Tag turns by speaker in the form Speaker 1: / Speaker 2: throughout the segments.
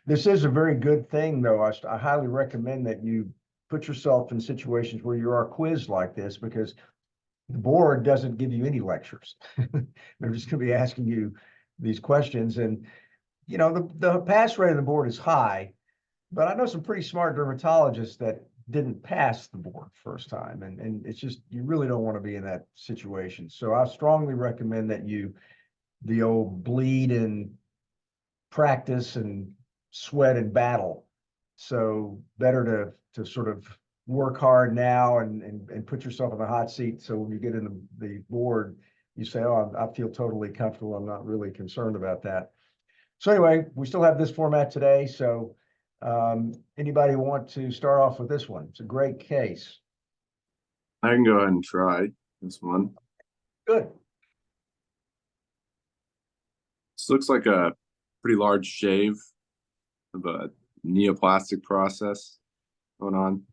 Speaker 1: This is a very good thing, though. I highly recommend that you put yourself in situations where you are quizzed like this, because the board doesn't give you any lectures. They're just going to be asking you these questions. And, the pass rate of the board is high, but I know some pretty smart dermatologists that didn't pass the board first time. And it's just, you really don't want to be in that situation. So I strongly recommend that the old bleed and practice and sweat and battle. So better to sort of work hard now and put yourself in the hot seat. So when you get in the board, you say, oh, I feel totally comfortable. I'm not really concerned about that. So anyway, we still have this format today. So anybody want to start off with this one? It's a great case.
Speaker 2: I can go ahead and try this one.
Speaker 1: Good.
Speaker 2: This looks like a pretty large shave of a neoplastic process going on.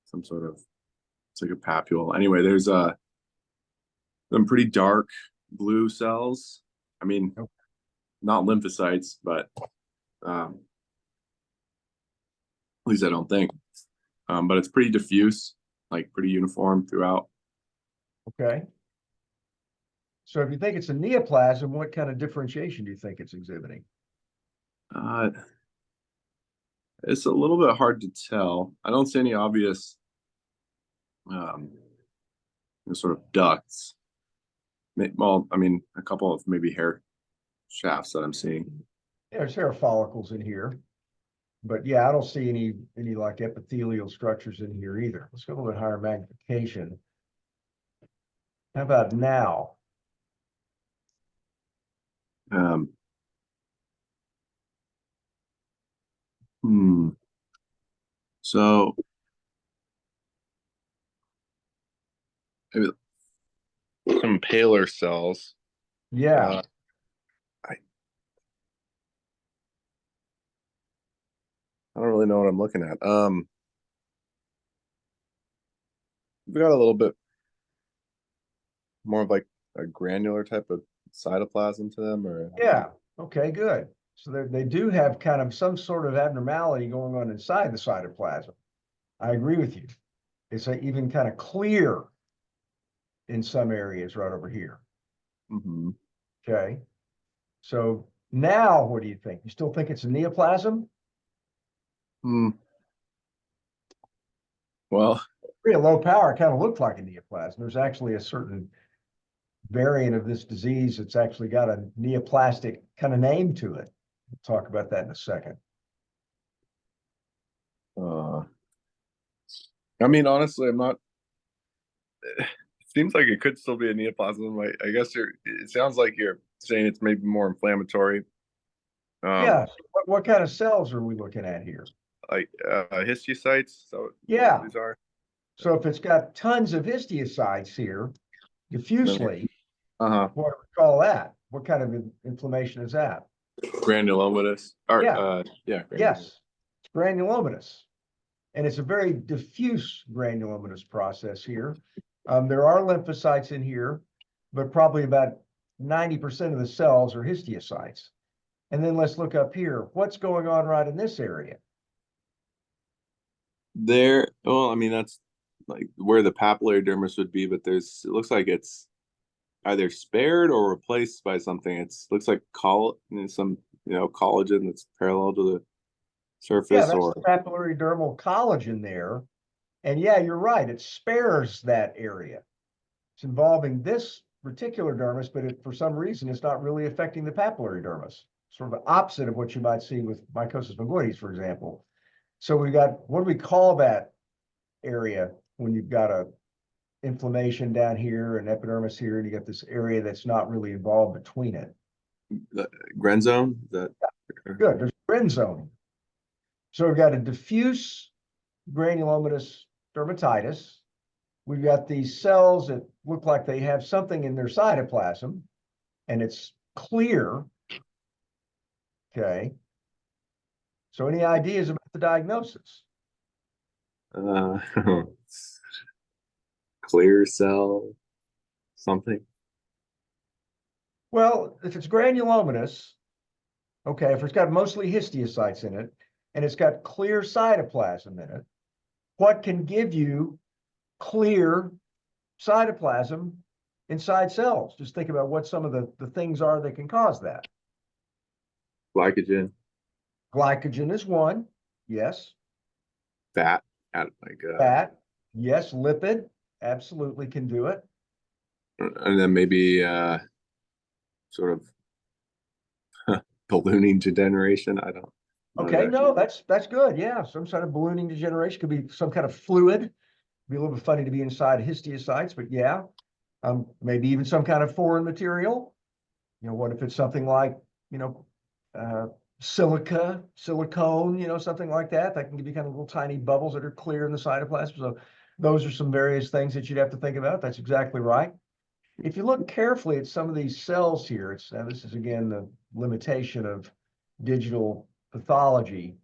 Speaker 2: Some sort of, it's like a papule. Anyway, there's some pretty dark blue cells. I mean, not lymphocytes, but at least I don't think. But it's pretty diffuse, like pretty uniform throughout.
Speaker 1: Okay. So if you think it's a neoplasm, what kind of differentiation do you think it's exhibiting?
Speaker 2: It's a little bit hard to tell. I don't see any obvious sort of ducts. Well, I mean, a couple of maybe hair shafts that I'm seeing.
Speaker 1: Yeah, there's hair follicles in here, but yeah, I don't see any like epithelial structures in here either. Let's go a little bit higher magnification. How about now?
Speaker 2: So maybe some paler cells.
Speaker 1: Yeah.
Speaker 2: I don't really know what I'm looking at. We got a little bit more of like a granular type of cytoplasm to them, or
Speaker 1: Yeah. Okay, good. So they do have kind of some sort of abnormality going on inside the cytoplasm. I agree with you. It's even kind of clear in some areas right over here. Okay. So now what do you think? You still think it's a neoplasm?
Speaker 2: Well,
Speaker 1: pretty low power, kind of looked like a neoplasm. There's actually a certain variant of this disease that's actually got a neoplastic kind of name to it. We'll talk about that in a second.
Speaker 2: I mean, honestly, I'm not. It seems like it could still be a neoplasm. I guess it sounds like you're saying it's maybe more inflammatory.
Speaker 1: Yeah. So what kind of cells are we looking at here?
Speaker 2: Like histiocytes. So
Speaker 1: yeah.
Speaker 2: These are.
Speaker 1: So if it's got tons of histiocytes here, diffusely, what do we call that? What kind of inflammation is that?
Speaker 2: Granulomatous. Yeah.
Speaker 1: Yes, it's granulomatous. And it's a very diffuse granulomatous process here. There are lymphocytes in here, but probably about 90% of the cells are histiocytes. And then let's look up here. What's going on right in this area?
Speaker 2: Well, I mean, that's like where the papillary dermis would be, but it looks like it's either spared or replaced by something. Looks like some collagen that's parallel to the surface.
Speaker 1: Yeah, that's the papillary dermal collagen there. And yeah, you're right. It spares that area. It's involving this reticular dermis, but for some reason, it's not really affecting the papillary dermis. Sort of the opposite of what you might see with mycosis fungoides, for example. So we got, what do we call that area when you've got a inflammation down here and epidermis here, and you got this area that's not really involved between it?
Speaker 2: The Gren zone?
Speaker 1: Good. There's Gren zone. So we've got a diffuse granulomatous dermatitis. We've got these cells that look like they have something in their cytoplasm, and it's clear. Okay. So any ideas about the diagnosis?
Speaker 2: Clear cell, something.
Speaker 1: Well, if it's granulomatous, Okay, if it's got mostly histiocytes in it and it's got clear cytoplasm in it, what can give you clear cytoplasm inside cells? Just think about what some of the things are that can cause that.
Speaker 2: Glycogen,
Speaker 1: Glycogen is one, yes.
Speaker 2: fat,
Speaker 1: Fat, yes. Lipid, absolutely can do it.
Speaker 2: and then maybe sort of ballooning degeneration. I don't know
Speaker 1: Okay,
Speaker 2: that.
Speaker 1: no, that's good. Yeah, some sort of ballooning degeneration could be some kind of fluid. Be a little bit funny to be inside histiocytes, but yeah, maybe even some kind of foreign material. You know, what if it's something like, you know, uh, silicone, you know, something like that. That can give you kind of little tiny bubbles that are clear in the cytoplasm. So those are some various things that you'd have to think about. That's exactly right. If you look carefully at some of these cells here, this is again the limitation of digital pathology,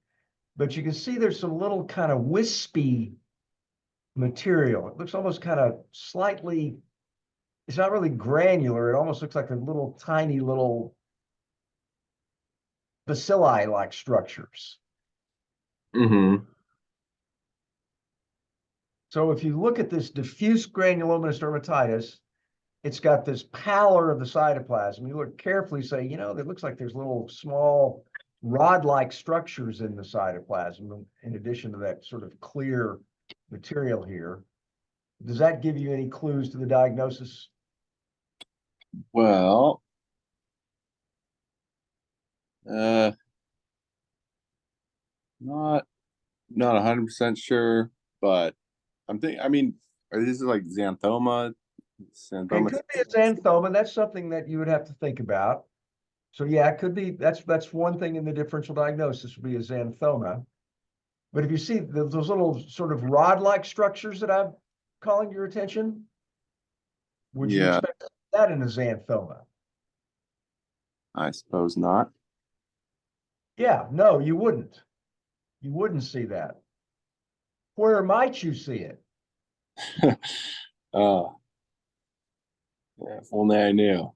Speaker 1: but you can see there's some little kind of wispy material. It looks almost kind of slightly, it's not really granular. It almost looks like a little tiny little bacilli-like structures.
Speaker 2: Mm-hmm.
Speaker 1: So if you look at this diffuse granulomatous dermatitis, it's got this pallor of the cytoplasm. You look carefully, say, you know, it looks like there's little small rod-like structures in the cytoplasm, in addition to that sort of clear material here. Does that give you any clues to the diagnosis?
Speaker 2: Well, uh, not 100% sure, but I'm thinking. I mean, this is like xanthoma.
Speaker 1: It
Speaker 2: Xanthoma.
Speaker 1: could be a xanthoma. That's something that you would have to think about. So yeah, it could be. That's one thing in the differential diagnosis would be a xanthoma. But if you see those little sort of rod-like structures that I'm calling your attention, would you
Speaker 2: Yeah,
Speaker 1: expect that in a xanthoma?
Speaker 2: I suppose not.
Speaker 1: Yeah, no, you wouldn't. You wouldn't see that. Where might you see it?
Speaker 2: uh, yeah, if only I knew.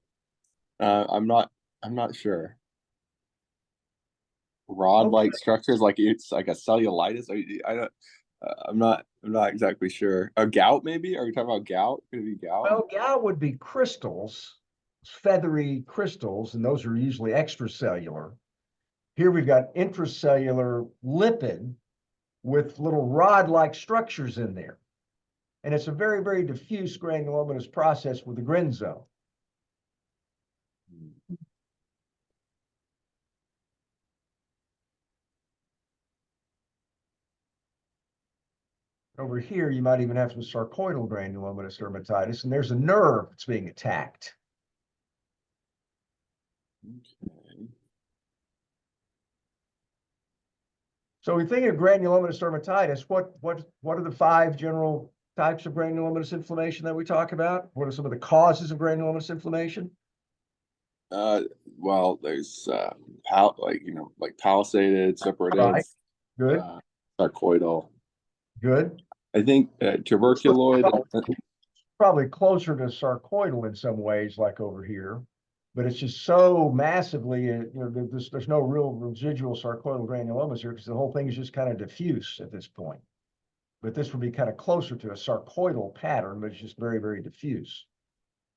Speaker 2: I'm not. I'm not sure.
Speaker 1: Okay.
Speaker 2: Rod-like structures, like it's like a cellulitis. I don't. I'm not. I'm not exactly sure. A gout, maybe? Are we talking about gout? Could it be gout?
Speaker 1: Well, gout would be crystals, feathery crystals, and those are usually extracellular. Here we've got intracellular lipid with little rod-like structures in there. And it's a very, very diffuse granulomatous process with the Grin zone. Over here, you might even have some sarcoidal granulomatous dermatitis, and there's a nerve that's being attacked.
Speaker 2: Okay.
Speaker 1: So we think of granulomatous dermatitis. What are the 5 general types of granulomatous inflammation that we talk about? What are some of the causes of granulomatous inflammation?
Speaker 2: Uh, well, there's like like palisaded,
Speaker 1: Right.
Speaker 2: separative,
Speaker 1: Good.
Speaker 2: uh, sarcoidal.
Speaker 1: Good.
Speaker 2: I think tuberculoid.
Speaker 1: Probably closer to sarcoidal in some ways, like over here, but it's just so massively, you know, there's no real residual sarcoidal granulomas here because the whole thing is just kind of diffuse at this point. But this would be kind of closer to a sarcoidal pattern, but it's just very, very diffuse.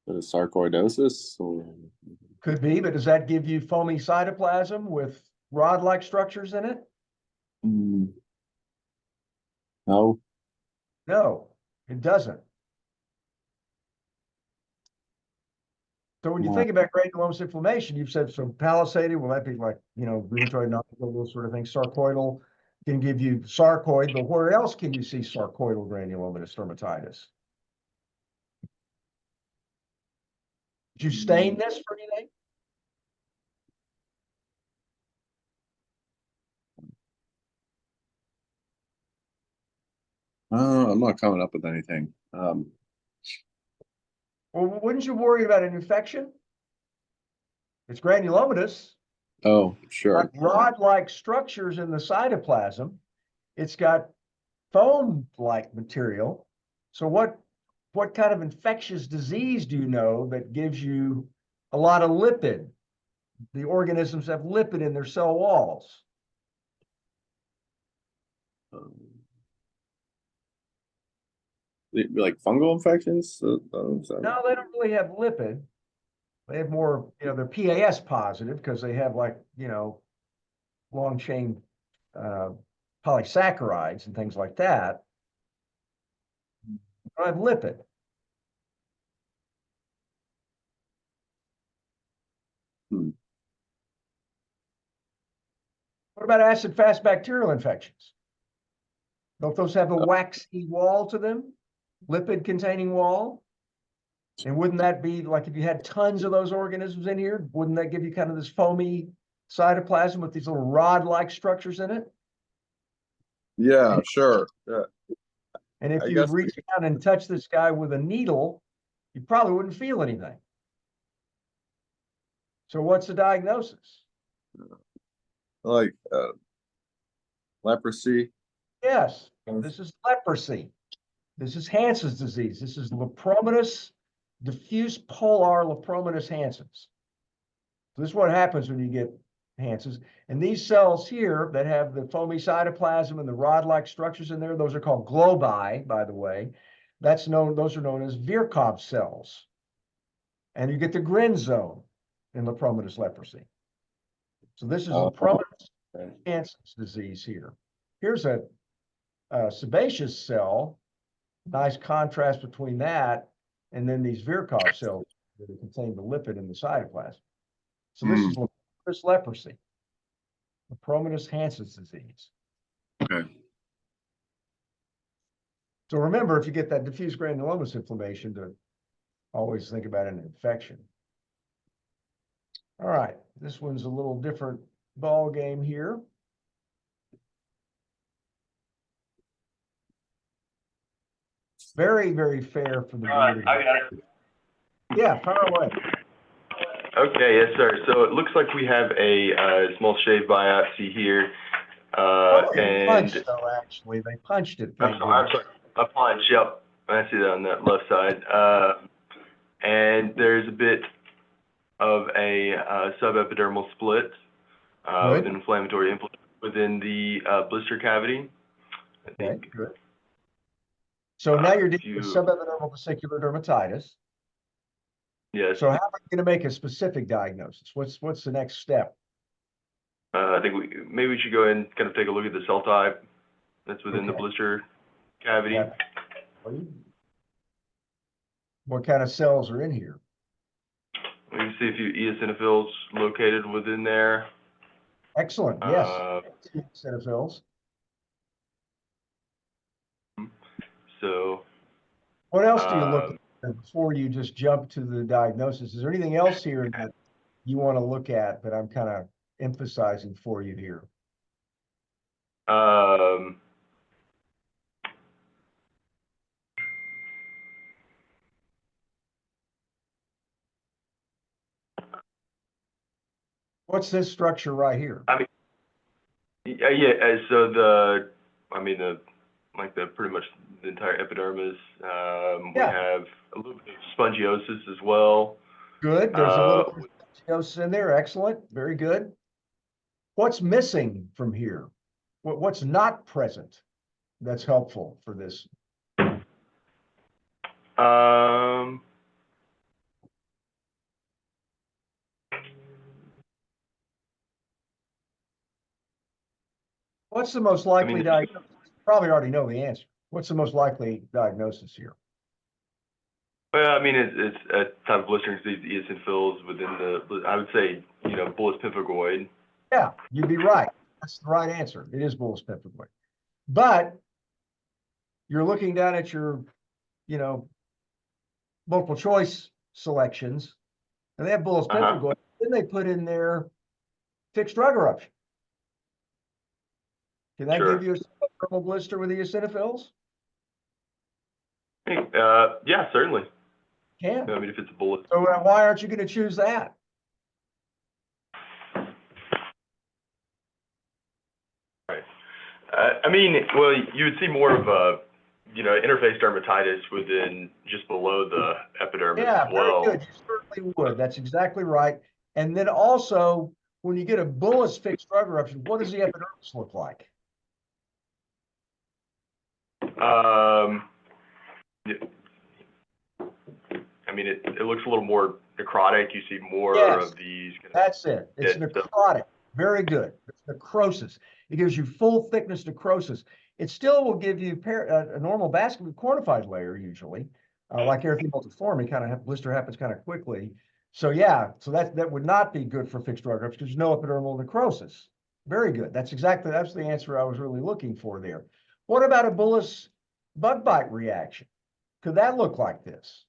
Speaker 2: Sarcoidosis, or
Speaker 1: Could be, but does that give you foamy cytoplasm with rod-like structures in it?
Speaker 2: mm, no.
Speaker 1: No, it doesn't. So when you
Speaker 2: No.
Speaker 1: think about granulomatous inflammation, you've said so palisaded, well, that'd be like, you know, rheumatoid arthritis, those sort of things. Sarcoidal can give you sarcoid, but where else can you see sarcoidal granulomatous dermatitis? Did you stain this for anything?
Speaker 2: I'm not coming up with anything.
Speaker 1: Well, wouldn't you worry about an infection? It's granulomatous,
Speaker 2: Oh, sure.
Speaker 1: got rod-like structures in the cytoplasm. It's got foam-like material. So what kind of infectious disease do you know that gives you a lot of lipid the organisms have lipid in their cell walls.
Speaker 2: Like fungal infections?
Speaker 1: No, they don't really have lipid. They have more, they're PAS positive because they have like, long chain polysaccharides and things like that. They don't have lipid. What about acid-fast bacterial infections? Don't those have a waxy wall to them? Lipid-containing wall? And wouldn't that be like if you had tons of those organisms in here, wouldn't that give you kind of this foamy cytoplasm with these little rod-like structures in it?
Speaker 2: Yeah, sure. Yeah.
Speaker 1: And if
Speaker 2: I
Speaker 1: you
Speaker 2: guess
Speaker 1: reach down and touch this guy with a needle, you probably wouldn't feel anything. So what's the diagnosis?
Speaker 2: like leprosy.
Speaker 1: Yes, this is leprosy. This is Hansen's disease. This is Lepromatous, diffuse polar Lepromatous Hansen's. So this is what happens when you get Hansen's. And these cells here that have the foamy cytoplasm and the rod-like structures in there, those are called globi, by the way. Those are known as Virchow cells. And you get the Grin zone in Lepromatous leprosy. So this is Lepromatous Hansen's disease here. Here's a sebaceous cell. Nice contrast between that and then these Virchow cells that contain the lipid in the cytoplasm. So this is Lepromatous leprosy, Lepromatous Hansen's disease.
Speaker 2: Okay.
Speaker 1: So remember, if you get that diffuse granulomatous inflammation, to always think about an infection. All right, this one's a little different ball game here. Very, very fair for the board.
Speaker 3: I got it.
Speaker 1: Yeah, fire away.
Speaker 3: Okay, yes, sir. So it looks like we have a small shave biopsy here.
Speaker 1: They punched, though, actually. They punched it.
Speaker 3: I'm sorry. A punch, yep. I see that on that left side. And there's a bit of a subepidermal split with inflammatory influence within the blister cavity. I think.
Speaker 1: Okay, good. So now you're dealing with subepidermal vesicular dermatitis.
Speaker 3: Yes.
Speaker 1: So how are you going to make a specific diagnosis? What's the next step?
Speaker 3: I think maybe we should go ahead and kind of take a look at the cell type that's within the blister cavity.
Speaker 1: Yeah. What kind of cells are in here?
Speaker 3: We can see a few eosinophils located within there.
Speaker 1: Excellent. Yes. Eosinophils.
Speaker 3: So.
Speaker 1: What else do you look at before you just jump to the diagnosis? Is there anything else here that you want to look at that I'm kind of emphasizing for you here? What's this structure right here?
Speaker 3: I mean, yeah. So pretty much the entire epidermis. We have a little bit of spongiosis as well.
Speaker 1: Good. There's a little bit of spongiosis in there. Excellent. Very good. What's missing from here? What's not present that's helpful for this? What's the most likely diagnosis? You probably already know the answer. What's the most likely diagnosis here?
Speaker 3: Well, I mean, it's a type of blistering disease, eosinophils within the, I would say, Bullous Pemphigoid.
Speaker 1: Yeah, you'd be right. That's the right answer. It is Bullous Pemphigoid. But you're looking down at your, multiple choice selections, and they have Bullous Pemphigoid. Then they put in their fixed drug eruption. Can that give you a subdermal blister with eosinophils?
Speaker 3: Yeah, certainly.
Speaker 1: Can.
Speaker 3: I mean, if it's a bullet.
Speaker 1: So why aren't you going to choose that?
Speaker 3: Right. I mean, well, you would see more of a, interface dermatitis within just below the epidermis as well.
Speaker 1: Yeah, very good. You certainly would. That's exactly right. And then also, when you get a bullous fixed drug eruption, what does the epidermis look like?
Speaker 3: I mean, it looks a little more necrotic. You see more
Speaker 1: Yes,
Speaker 3: of these.
Speaker 1: that's it. It's
Speaker 3: dead stuff.
Speaker 1: necrotic. Very good. It's necrosis. It gives you full thickness necrosis. It still will give you a normal vascular cornified layer usually, like erythema multiforme. Kind of blister happens kind of quickly. So yeah, so that would not be good for fixed drug eruption because there's no epidermal necrosis. Very good. That's the answer I was really looking for there. What about a bullous bug bite reaction? Could that look like this?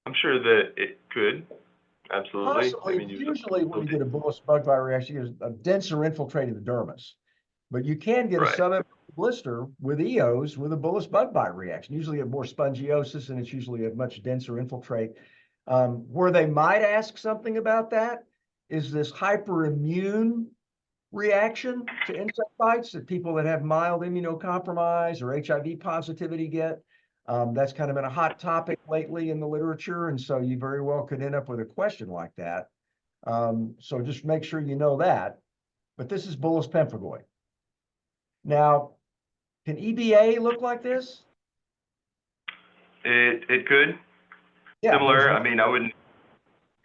Speaker 3: I'm sure that it could. Absolutely.
Speaker 1: Possibly.
Speaker 3: I mean,
Speaker 1: Usually when you get a bullous bug bite reaction, you get a denser infiltrating the dermis. But you can get a
Speaker 3: Right.
Speaker 1: subepidermal blister with EOs with a bullous bug bite reaction. Usually a more spongiosis, and it's usually a much denser infiltrate. Where they might ask something about that is this hyperimmune reaction to insect bites that people that have mild immunocompromise or HIV positivity get. That's kind of been a hot topic lately in the literature, and so you very well could end up with a question like that. So just make sure you know that. But this is Bullous Pemphigoid. Now, can EBA look like this?
Speaker 3: It could.
Speaker 1: Yeah,
Speaker 3: Similar. I mean, I wouldn't.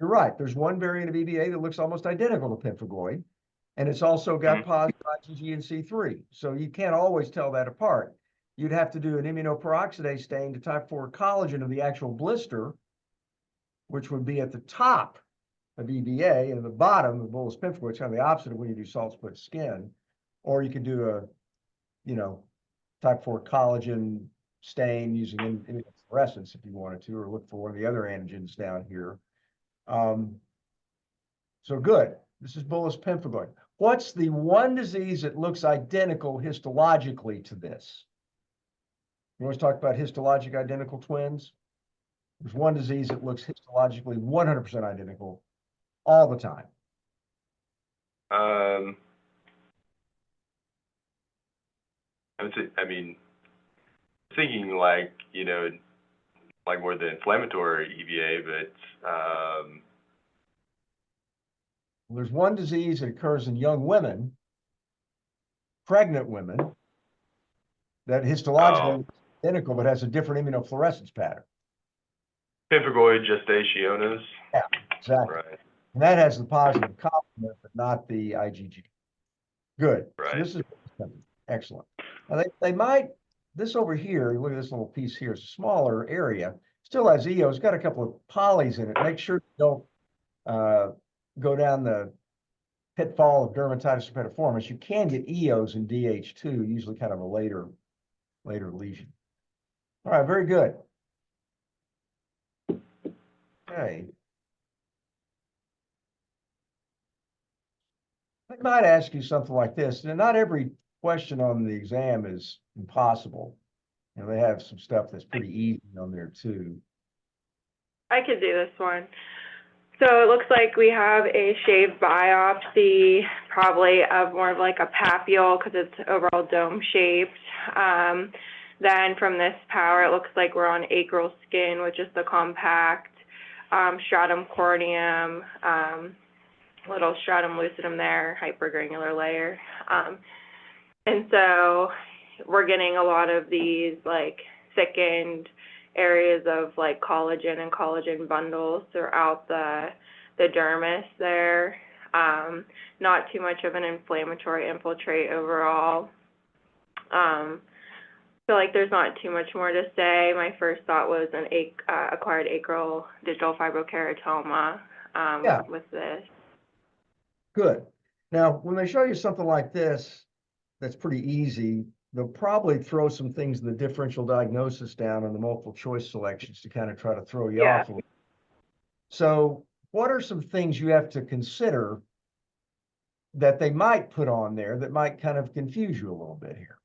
Speaker 1: You're right. There's one variant of EBA that looks almost identical to pemphigoid, and it's also got positive IgG and C3. So you can't always tell that apart. You'd have to do an immunoperoxidase stain to type 4 collagen of the actual blister, which would be at the top of EBA and the bottom of bullous pemphigoid. It's kind of the opposite of when you do salt split skin. Or you could do a, type 4 collagen stain using immunofluorescence if you wanted to, or look for one of the other antigens down here. So good. This is bullous pemphigoid. What's the one disease that looks identical histologically to this? You always talk about histologic identical twins. There's one disease that looks histologically 100% identical all the time.
Speaker 3: I mean, thinking like, like more the inflammatory EVA, but
Speaker 1: There's one disease that occurs in young women, pregnant women, that histologically is identical but has a different immunofluorescence pattern.
Speaker 3: pemphigoid gestationis.
Speaker 1: Yeah, exactly.
Speaker 3: Right.
Speaker 1: And that has the positive complement, but not the IgG. Good.
Speaker 3: Right.
Speaker 1: So this is excellent. Now they might, this over here, look at this little piece here, it's a smaller area, still has EO, it's got a couple of polys in it. Make sure you don't go down the pitfall of dermatitis herpetiformis. You can get EOs in DH2, usually kind of a later lesion. All right, very good. Okay. I might ask you something like this. Now, not every question on the exam is impossible. They have some stuff that's pretty easy on there too.
Speaker 4: I could do this one. So it looks like we have a shaved biopsy, probably of more of like a papule because it's overall dome shaped. Then from this power, it looks like we're on acral skin, which is the compact stratum corneum, little stratum lucidum there, hypergranular layer. And so we're getting a lot of these like thickened areas of like collagen and collagen bundles throughout the dermis there. Not too much of an inflammatory infiltrate overall. Feel like there's not too much more to say. My first thought was an acquired acral digital fibrokeratoma with this.
Speaker 1: Good. Now, when they show you something like this, that's pretty easy, they'll probably throw some things in the differential diagnosis down on the multiple choice selections to kind of try to throw you off a little. So what are some things you have to consider that they might put on there that might kind of confuse you a little bit here?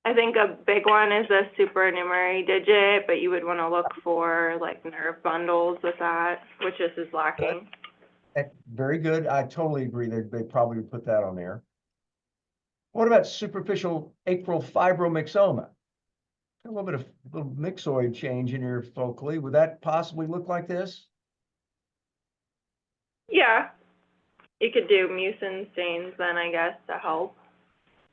Speaker 4: I think a big one is a supernumerary digit, but you would want to look for like nerve bundles with that, which this is lacking.
Speaker 1: Very good. I totally agree. They probably would put that on there. What about superficial acral fibromyxoma? A little bit of little myxoid change in your focally. Would that possibly look like this?
Speaker 4: Yeah, you could do mucin stains then, I guess, to help.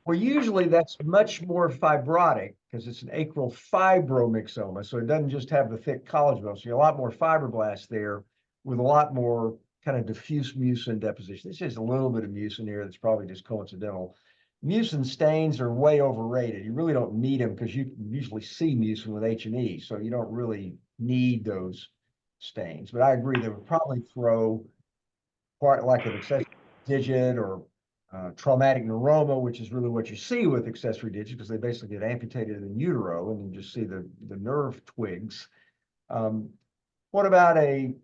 Speaker 1: Well, usually that's much more fibrotic because it's an acral fibromyxoma. So it doesn't just have the thick collagen bone. So you have a lot more fibroblasts there with a lot more kind of diffuse mucin deposition. This is a little bit of mucin here that's probably just coincidental. Mucin stains are way overrated. You really don't need them because you can usually see mucin with H&E. So you don't really need those stains. But I agree, they would probably throw part like an accessory digit or traumatic neuroma, which is really what you see with accessory digits because they basically get amputated in utero and you just see the nerve twigs. What about a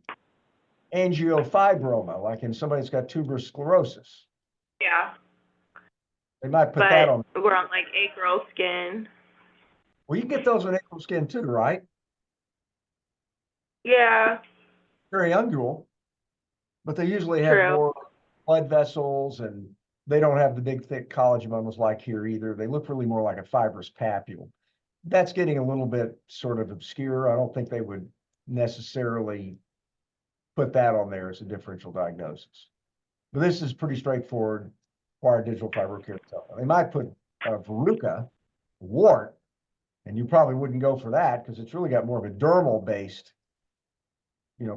Speaker 1: angiofibroma, like in somebody that's got tuberous sclerosis?
Speaker 4: Yeah,
Speaker 1: They might put that on.
Speaker 4: but we're on like acral skin.
Speaker 1: Well, you can get those with acral skin too, right?
Speaker 4: Yeah,
Speaker 1: Very ungual, but they usually have
Speaker 4: true.
Speaker 1: more blood vessels and they don't have the big thick collagen bundles like here either. They look really more like a fibrous papule. That's getting a little bit sort of obscure. I don't think they would necessarily put that on there as a differential diagnosis. But this is pretty straightforward, acquired digital fibrokeratoma. They might put verruca, wart, and you probably wouldn't go for that because it's really got more of a dermal based,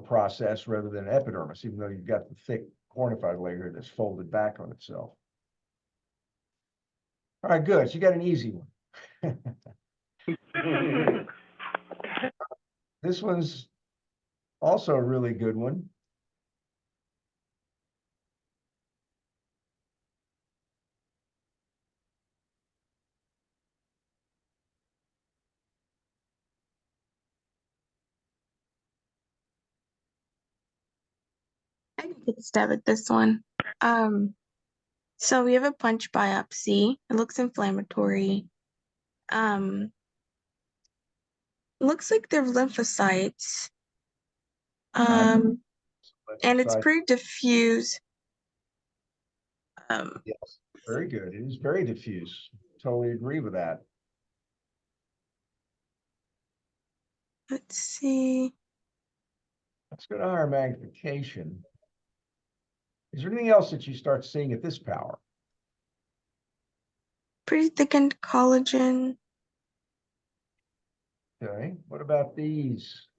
Speaker 1: process rather than epidermis, even though you've got the thick cornified layer that's folded back on itself. All right, good. So you got an easy one. This one's also a really good one.
Speaker 5: I can take a stab at this one. So we have a punch biopsy. It looks inflammatory. Looks like they're lymphocytes. And it's pretty diffuse.
Speaker 1: Yes, very good. It is very diffuse. Totally agree with that.
Speaker 5: Let's see.
Speaker 1: Let's go to higher magnification. Is there anything else that you start seeing at this power?
Speaker 5: Pretty thickened collagen.
Speaker 1: Okay, what about these?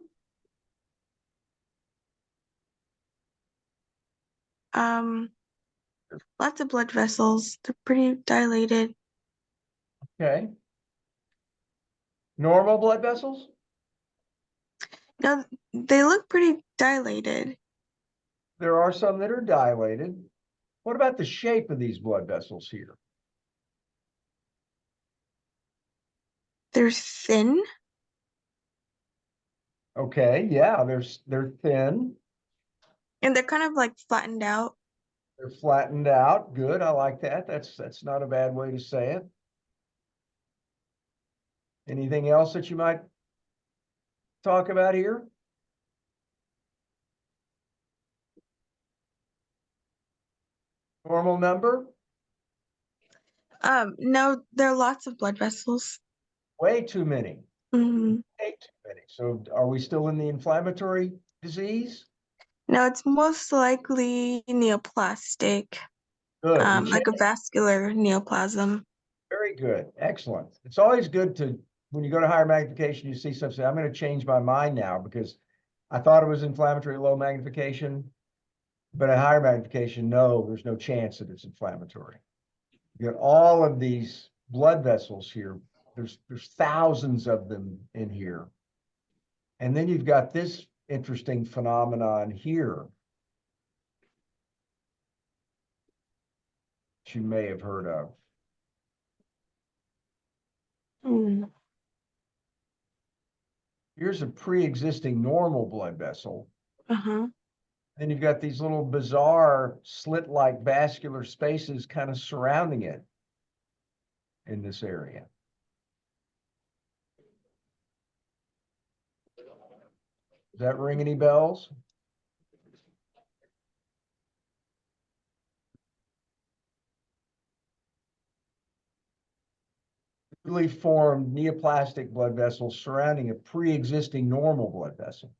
Speaker 5: Lots of blood vessels. They're pretty dilated.
Speaker 1: Okay. Normal blood vessels?
Speaker 5: No, they look pretty dilated.
Speaker 1: There are some that are dilated. What about the shape of these blood vessels here?
Speaker 5: They're thin.
Speaker 1: Okay, yeah, they're thin.
Speaker 5: And they're kind of like flattened out.
Speaker 1: They're flattened out. Good, I like that. That's not a bad way to say it. Anything else that you might talk about here? Normal number?
Speaker 5: No, there are lots of blood vessels.
Speaker 1: Way too many.
Speaker 5: Mm-hmm.
Speaker 1: Way too many. So are we still in the inflammatory disease?
Speaker 5: No, it's most likely neoplastic.
Speaker 1: Good.
Speaker 5: Like a vascular neoplasm.
Speaker 1: Very good. Excellent. It's always good to, when you go to higher magnification, you see something, I'm going to change my mind now because I thought it was inflammatory low magnification, but at higher magnification, no, there's no chance that it's inflammatory. You got all of these blood vessels here. There's thousands of them in here. And then you've got this interesting phenomenon here, which you may have heard of.
Speaker 5: Mm.
Speaker 1: Here's a pre-existing normal blood vessel.
Speaker 5: Uh-huh.
Speaker 1: Then you've got these little bizarre slit-like vascular spaces kind of surrounding it in this area. Does that ring any bells? Newly formed neoplastic blood vessels surrounding a pre-existing normal blood vessel.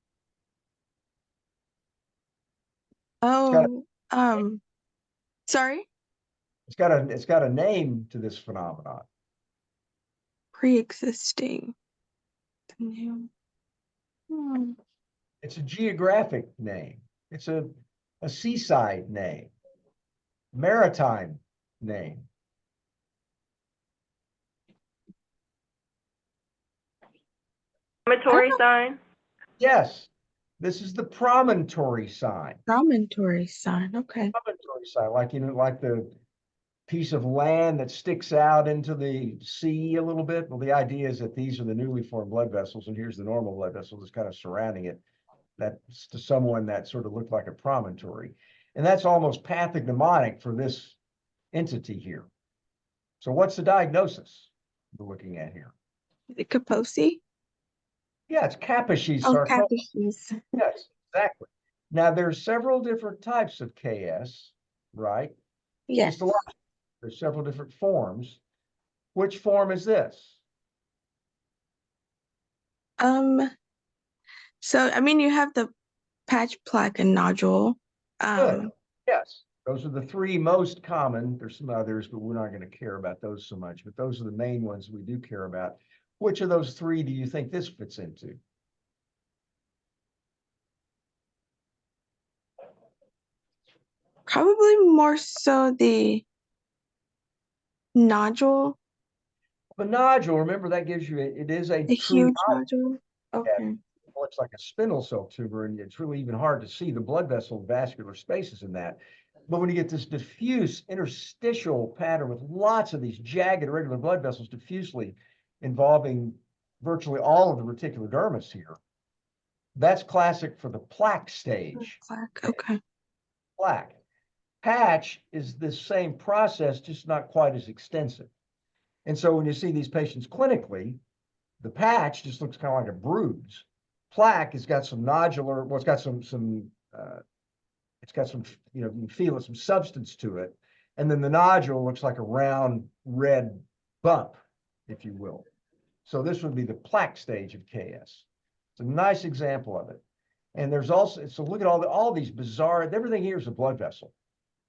Speaker 5: Oh, So, sorry,
Speaker 1: it's got a name to this phenomenon.
Speaker 5: pre-existing. The new. Hmm.
Speaker 1: It's a geographic name. It's a seaside name, maritime name.
Speaker 4: Inflammatory sign?
Speaker 1: Yes, this is the promontory sign.
Speaker 5: Promontory sign. Okay.
Speaker 1: Promontory sign, like, like the piece of land that sticks out into the sea a little bit. Well, the idea is that these are the newly formed blood vessels, and here's the normal blood vessel that's kind of surrounding it. That's to someone that sort of looked like a promontory. And that's almost pathognomonic for this entity here. So what's the diagnosis we're looking at here?
Speaker 5: Is it Kaposi?
Speaker 1: Yeah, it's Kaposi
Speaker 5: Oh,
Speaker 1: sarcoma.
Speaker 5: Kaposi's.
Speaker 1: Yes, exactly. Now there's several different types of KS, right?
Speaker 5: Yes.
Speaker 1: Just a lot. There's several different forms. Which form is this?
Speaker 5: So I mean, you have the patch, plaque, and nodule.
Speaker 1: Good. Yes, those are the three most common. There's some others, but we're not going to care about those so much. But those are the main ones we do care about. Which of those three do you think this fits into?
Speaker 5: Probably more so the nodule,
Speaker 1: The nodule, remember that gives you, it is a
Speaker 5: the
Speaker 1: true
Speaker 5: huge
Speaker 1: nodule.
Speaker 5: nodule. Okay.
Speaker 1: It looks like a spindle cell tumor, and it's really even hard to see the blood vessel vascular spaces in that. But when you get this diffuse interstitial pattern with lots of these jagged irregular blood vessels diffusely involving virtually all of the reticulodermis here, that's classic for the plaque stage.
Speaker 5: Plaque. Okay.
Speaker 1: Plaque. Patch is the same process, just not quite as extensive. And so when you see these patients clinically, the patch just looks kind of like a bruise. Plaque has got some nodular, well, it's got some, it's got some, you can feel it, some substance to it. And then the nodule looks like a round red bump, if you will. So this would be the plaque stage of KS. It's a nice example of it. And there's also, so look at all these bizarre, everything here is a blood vessel.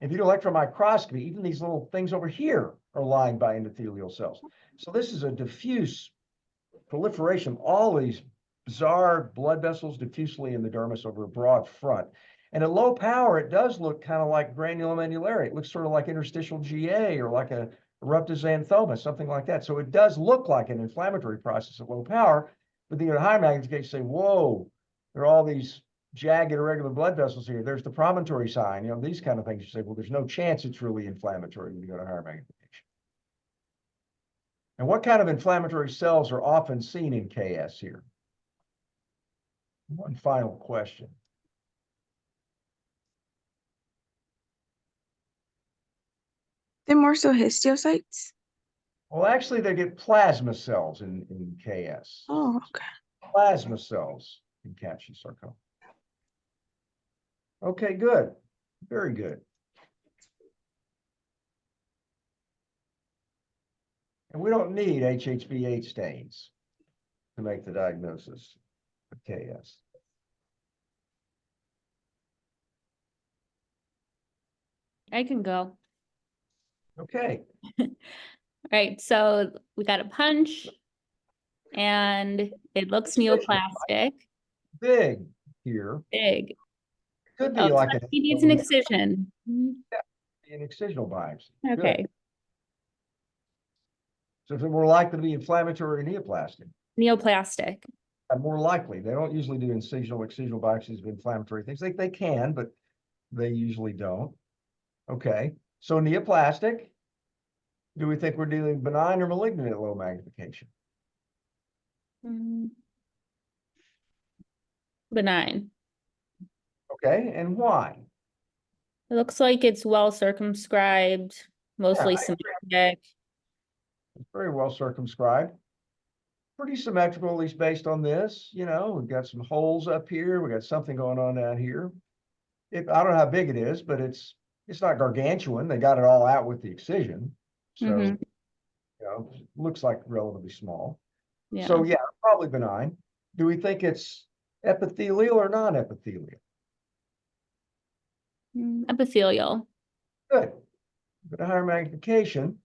Speaker 1: If you do electron microscopy, even these little things over here are lined by endothelial cells. So this is a diffuse proliferation of all these bizarre blood vessels diffusely in the dermis over a broad front. And at low power, it does look kind of like granuloma annulare. It looks sort of like interstitial GA or like a eruptive xanthoma, something like that. So it does look like an inflammatory process at low power, but then at high magnification, say, whoa, there are all these jagged irregular blood vessels here. There's the promontory sign, these kind of things. You say, well, there's no chance it's really inflammatory when you go to higher magnification. And what kind of inflammatory cells are often seen in KS here? One final question.
Speaker 5: They're more so histiocytes.
Speaker 1: Well, actually, they get plasma cells in KS.
Speaker 5: Oh, okay.
Speaker 1: Plasma cells in Kaposi sarcoma. Okay, good. Very good. And we don't need HHV8 stains to make the diagnosis of KS.
Speaker 6: I can go.
Speaker 1: Okay.
Speaker 6: All right, so we got a punch and it looks neoplastic.
Speaker 1: Big here.
Speaker 6: Big.
Speaker 1: Could be
Speaker 6: Oh,
Speaker 1: like
Speaker 6: so maybe it's an excision.
Speaker 1: an excisional biopsy.
Speaker 6: Okay.
Speaker 1: Good. So if it's more likely to be inflammatory or neoplastic.
Speaker 6: Neoplastic.
Speaker 1: More likely. They don't usually do excisional biopsies of inflammatory things. They can, but they usually don't. Okay. So neoplastic. Do we think we're dealing benign or malignant at low magnification?
Speaker 6: Benign.
Speaker 1: Okay. And why?
Speaker 6: It looks like it's well circumscribed, mostly symmetric.
Speaker 1: It's very well circumscribed. Pretty symmetrical, at least based on this. We've got some holes up here. We got something going on down here. I don't know how big it is, but it's not gargantuan. They got it all out with the excision. So, it looks like relatively small.
Speaker 6: Yeah.
Speaker 1: So yeah, probably benign. Do we think it's epithelial or non-epithelial?
Speaker 6: Epithelial.
Speaker 1: Good. Bit of higher magnification.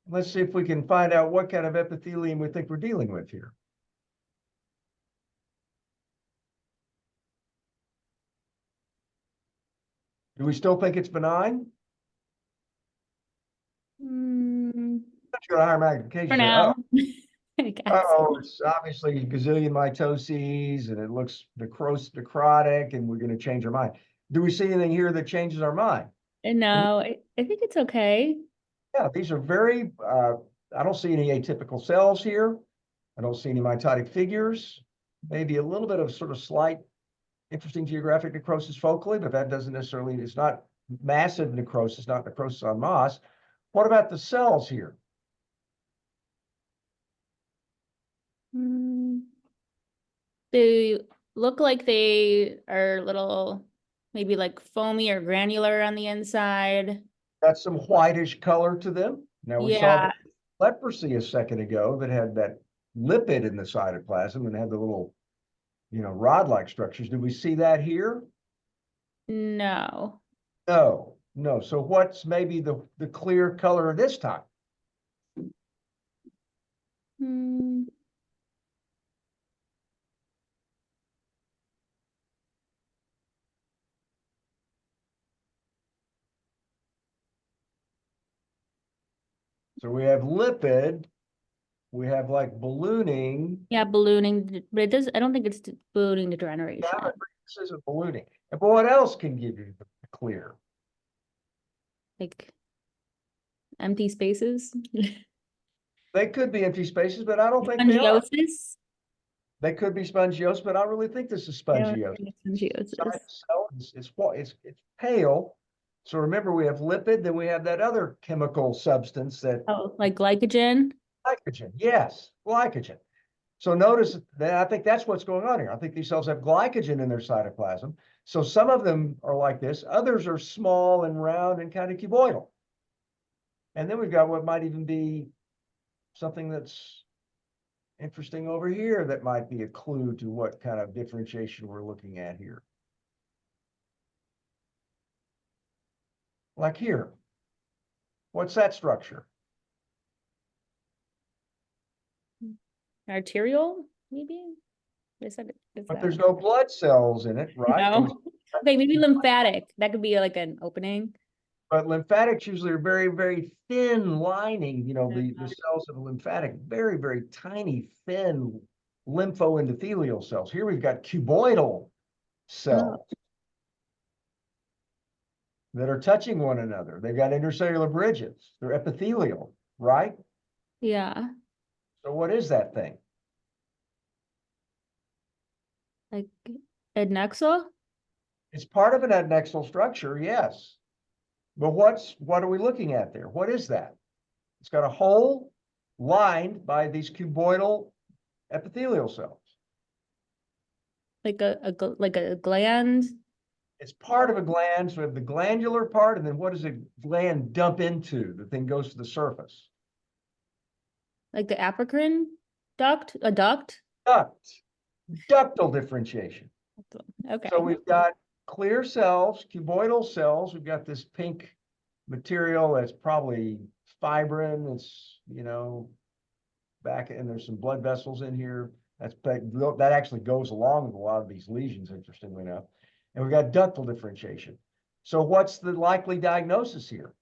Speaker 1: Let's see if we can find out what kind of epithelium we think we're dealing with here. Do we still think it's benign?
Speaker 6: Mm,
Speaker 1: Let's go to higher magnification.
Speaker 6: for
Speaker 1: Say,
Speaker 6: now. I guess.
Speaker 1: oh, it's obviously gazillion mitoses and it looks necrotic and we're going to change our mind. Do we see anything here that changes our mind?
Speaker 6: No, I think it's okay.
Speaker 1: Yeah, these are very, I don't see any atypical cells here. I don't see any mitotic figures. Maybe a little bit of sort of slight, interesting geographic necrosis focally, but that doesn't necessarily, it's not massive necrosis, not necrosis on moss. What about the cells here?
Speaker 6: They look like they are little, maybe like foamy or granular on the inside.
Speaker 1: Got some whitish color to them. Now we saw
Speaker 6: Yeah.
Speaker 1: the leprosy a second ago that had that lipid in the cytoplasm and had the little, rod-like structures. Did we see that here?
Speaker 6: No.
Speaker 1: No, no. So what's maybe the clear color this time?
Speaker 6: Hmm.
Speaker 1: So we have lipid, we have like ballooning.
Speaker 6: Yeah, ballooning, but it does, I don't think it's ballooning degeneration.
Speaker 1: Yeah, this isn't ballooning. But what else can give you the clear?
Speaker 6: Like empty spaces.
Speaker 1: They could be empty spaces, but I don't think they are.
Speaker 6: Spongiosis.
Speaker 1: They could be spongiose, but I don't really think this is
Speaker 6: I don't
Speaker 1: spongiose.
Speaker 6: think it's spongiosis.
Speaker 1: So it's pale. So remember, we have lipid, then we have that other chemical substance that
Speaker 6: Oh, like glycogen.
Speaker 1: glycogen. Yes, glycogen. So notice that I think that's what's going on here. I think these cells have glycogen in their cytoplasm. So some of them are like this, others are small and round and kind of cuboidal. And then we've got what might even be something that's interesting over here that might be a clue to what kind of differentiation we're looking at here. Like here. What's that structure?
Speaker 6: Arterial, maybe?
Speaker 1: But there's no blood cells in it, right?
Speaker 6: No. Okay, maybe lymphatic. That could be like an opening.
Speaker 1: But lymphatics usually are very, very thin lining, the cells of the lymphatic, very, very tiny, thin lymphoendothelial cells. Here we've got cuboidal cells that are touching one another. They've got intercellular bridges. They're epithelial, right?
Speaker 6: Yeah.
Speaker 1: So what is that thing?
Speaker 6: Like adnexal?
Speaker 1: It's part of an adnexal structure, yes. But what are we looking at there? What is that? It's got a hole lined by these cuboidal epithelial cells.
Speaker 6: Like a gland?
Speaker 1: It's part of a gland, so we have the glandular part, and then what does a gland dump into? The thing goes to the surface.
Speaker 6: Like the apocrine duct? A duct?
Speaker 1: Duct. Ductal differentiation.
Speaker 6: Okay.
Speaker 1: So we've got clear cells, cuboidal cells. We've got this pink material that's probably fibrin. It's, back, and there's some blood vessels in here. That actually goes along with a lot of these lesions, interestingly enough. And we've got ductal differentiation. So what's the likely diagnosis here?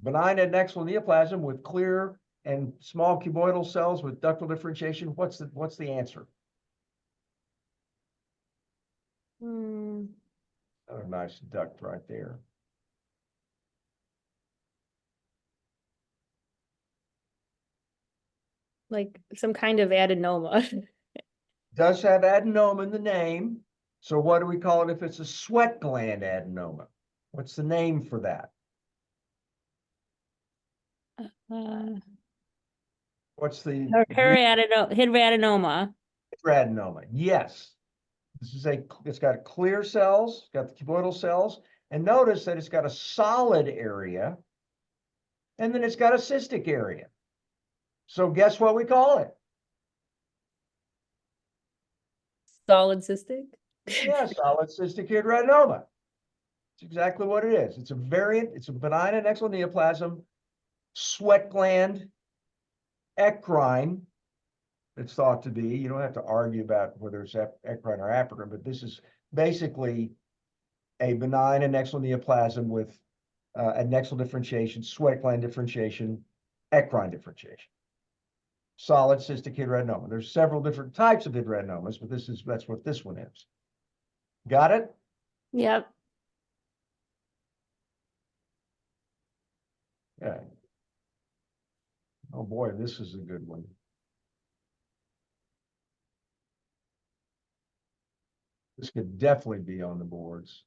Speaker 1: Benign adnexal neoplasm with clear and small cuboidal cells with ductal differentiation. What's the answer? Another nice duct right there.
Speaker 6: Like some kind of adenoma.
Speaker 1: Does have adenoma in the name. So what do we call it if it's a sweat gland adenoma? What's the name for that? What's the
Speaker 6: Hidradenoma.
Speaker 1: Hidradenoma? Yes. It's got clear cells, got the cuboidal cells, and notice that it's got a solid area, and then it's got a cystic area. So guess what we call it?
Speaker 6: Solid cystic?
Speaker 1: Yeah, solid cystic hidradenomas. It's exactly what it is. It's a variant. It's a benign adnexal neoplasm, sweat gland, eccrine. It's thought to be. You don't have to argue about whether it's eccrine or apocrine, but this is basically a benign adnexal neoplasm with adnexal differentiation, sweat gland differentiation, eccrine differentiation. Solid cystic hidradenoma. There's several different types of hidradenomas, but that's what this one is. Got it?
Speaker 6: Yep.
Speaker 1: Okay. Oh boy, this is a good one. This could definitely be on the boards.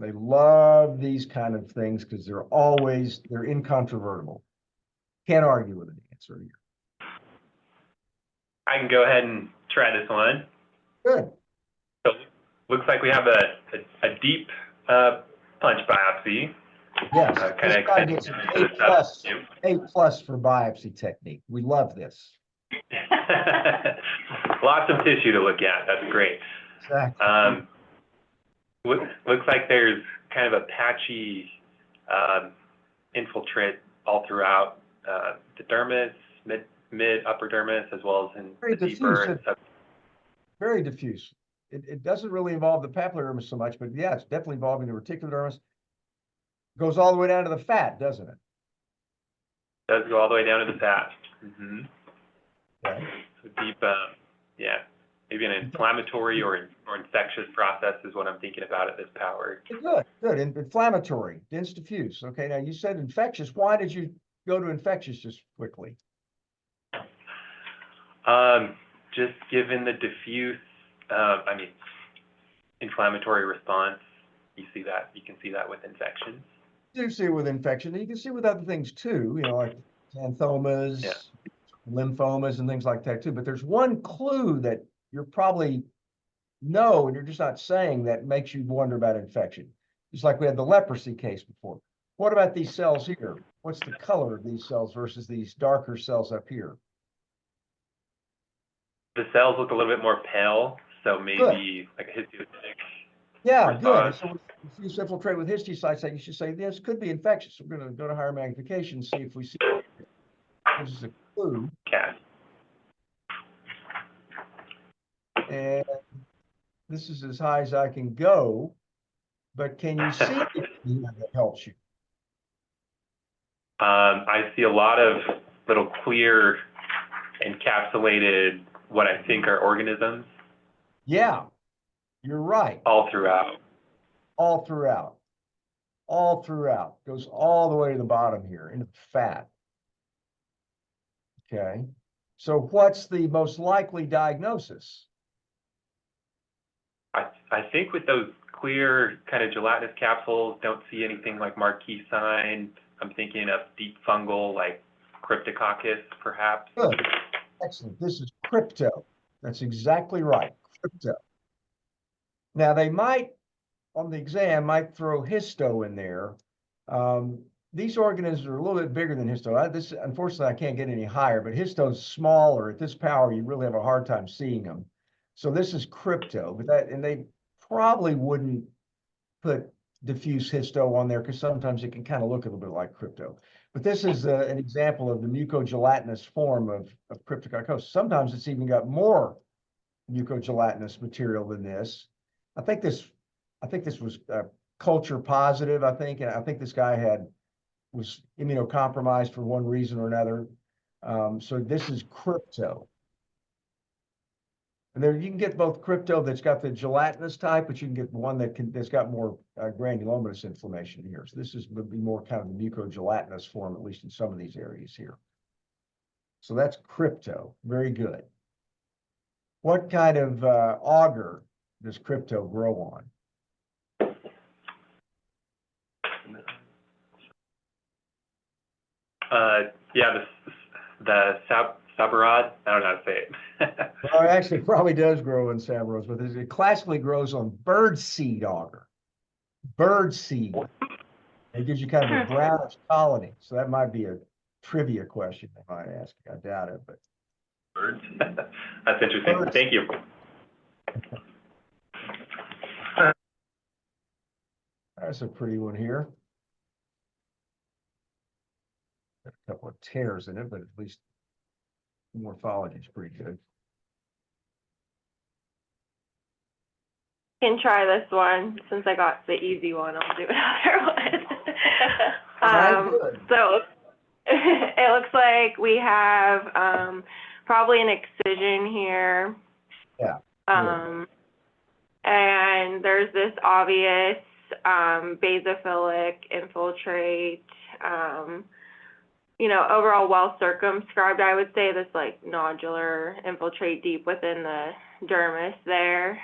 Speaker 1: They love these kind of things because they're incontrovertible. Can't argue with an answer here.
Speaker 7: I can go ahead and try this one.
Speaker 1: Good.
Speaker 7: So looks like we have a deep punch biopsy.
Speaker 1: Yes.
Speaker 7: Kind of
Speaker 1: This guy gets an A+ for biopsy technique. We love this.
Speaker 7: Lots of tissue to look at. That's great.
Speaker 1: Exactly.
Speaker 7: Looks like there's kind of a patchy infiltrate all throughout the dermis, mid upper dermis, as well as in
Speaker 1: Very
Speaker 7: the deeper and
Speaker 1: diffuse. Very diffuse. It doesn't really involve the papillodermis so much, but yeah, it's definitely involving the reticulodermis. Goes all the way down to the fat, doesn't it?
Speaker 7: Does go all the way down to the fat. Mm-hmm.
Speaker 1: Okay.
Speaker 7: So deep, yeah. Maybe an inflammatory or infectious process is what I'm thinking about at this power.
Speaker 1: Good. Inflammatory, dense diffuse. Okay, now you said infectious. Why did you go to infectious just quickly?
Speaker 7: Just given the diffuse, inflammatory response, you can see that with infections.
Speaker 1: You see it with infection. You can see it with other things too, like xanthomas, lymphomas, and things like that too. But there's one clue that you're probably know, and you're just not saying, that makes you wonder about infection. Just like we had the leprosy case before. What about these cells here? What's the color of these cells versus these darker cells up here?
Speaker 7: The cells look a little bit more pale, so maybe like a histiocytic.
Speaker 1: Yeah,
Speaker 7: response.
Speaker 1: good. So if you infiltrate with histiocytes, you should say this could be infectious. We're going to go to higher magnification and see if we see it. This is a clue.
Speaker 7: Okay.
Speaker 1: And this is as high as I can go, but can you see anything that helps you?
Speaker 7: I see a lot of little clear encapsulated, what I think are organisms.
Speaker 1: Yeah, you're right.
Speaker 7: All throughout.
Speaker 1: All throughout. All throughout. Goes all the way to the bottom here into the fat. Okay. So what's the most likely diagnosis?
Speaker 7: I think with those clear kind of gelatinous capsules, don't see anything like marquee sign. I'm thinking of deep fungal, like Cryptococcus, perhaps.
Speaker 1: Good. Excellent. This is crypto. That's exactly right. Crypto. Now they might, on the exam, might throw histo in there. These organisms are a little bit bigger than histo. Unfortunately, I can't get any higher, but histo's smaller. At this power, you really have a hard time seeing them. So this is crypto, and they probably wouldn't put diffuse histo on there because sometimes it can kind of look a little bit like crypto. But this is an example of the mucogelatinous form of Cryptococcus. Sometimes it's even got more mucogelatinous material than this. I think this was culture positive, and I think this guy was immunocompromised for one reason or another. So this is crypto. And there you can get both crypto that's got the gelatinous type, but you can get one that's got more granulomatous inflammation here. So this would be more kind of the mucogelatinous form, at least in some of these areas here. So that's crypto. Very good. What kind of auger does crypto grow on?
Speaker 7: Yeah, the sabarod. I don't know how to say it.
Speaker 1: Well, it actually probably does grow in sabaros, but it classically grows on birdseed auger. Birdseed. It gives you kind of a brownish colony. So that might be a trivia question they might ask. I doubt it, but.
Speaker 7: Birds. That's interesting.
Speaker 1: Birds.
Speaker 7: Thank you.
Speaker 1: That's a pretty one here. Got a couple of tears in it, but at least morphology is pretty good.
Speaker 4: Can try this one since I got the easy one. I'll do another one.
Speaker 1: All right, good.
Speaker 4: So it looks like we have probably an excision here.
Speaker 1: Yeah.
Speaker 4: And there's this obvious basophilic infiltrate. You know, overall well circumscribed. I would say this like nodular infiltrate deep within the dermis there.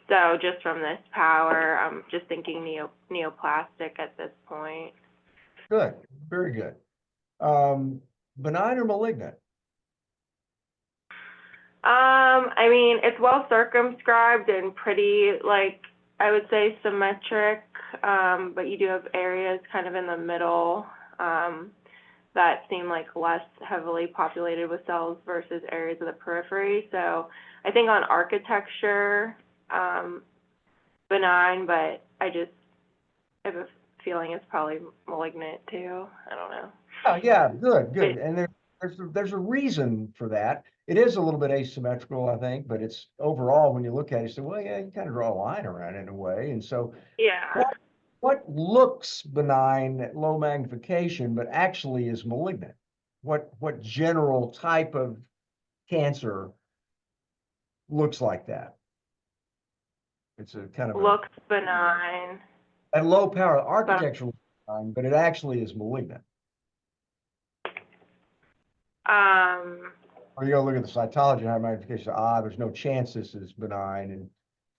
Speaker 4: So just from this power, I'm just thinking neoplastic at this point.
Speaker 1: Good, very good. Benign or malignant?
Speaker 4: I mean, it's well circumscribed and pretty, like, I would say symmetric, but you do have areas kind of in the middle that seem like less heavily populated with cells versus areas of the periphery. So I think on architecture, benign, but I have a feeling it's probably malignant too. I don't know.
Speaker 1: Oh, yeah, good, good. And there's a reason for that. It is a little bit asymmetrical, I think, but it's overall, when you look at it, you say, well, yeah, you kind of draw a line around it in a way. And so
Speaker 4: Yeah.
Speaker 1: what looks benign at low magnification, but actually is malignant? What general type of cancer looks like that? It's a kind of
Speaker 4: Looks benign.
Speaker 1: at low power architecture looks benign, but it actually is malignant. Or you go look at the cytology and high magnification, there's no chance this is benign. And,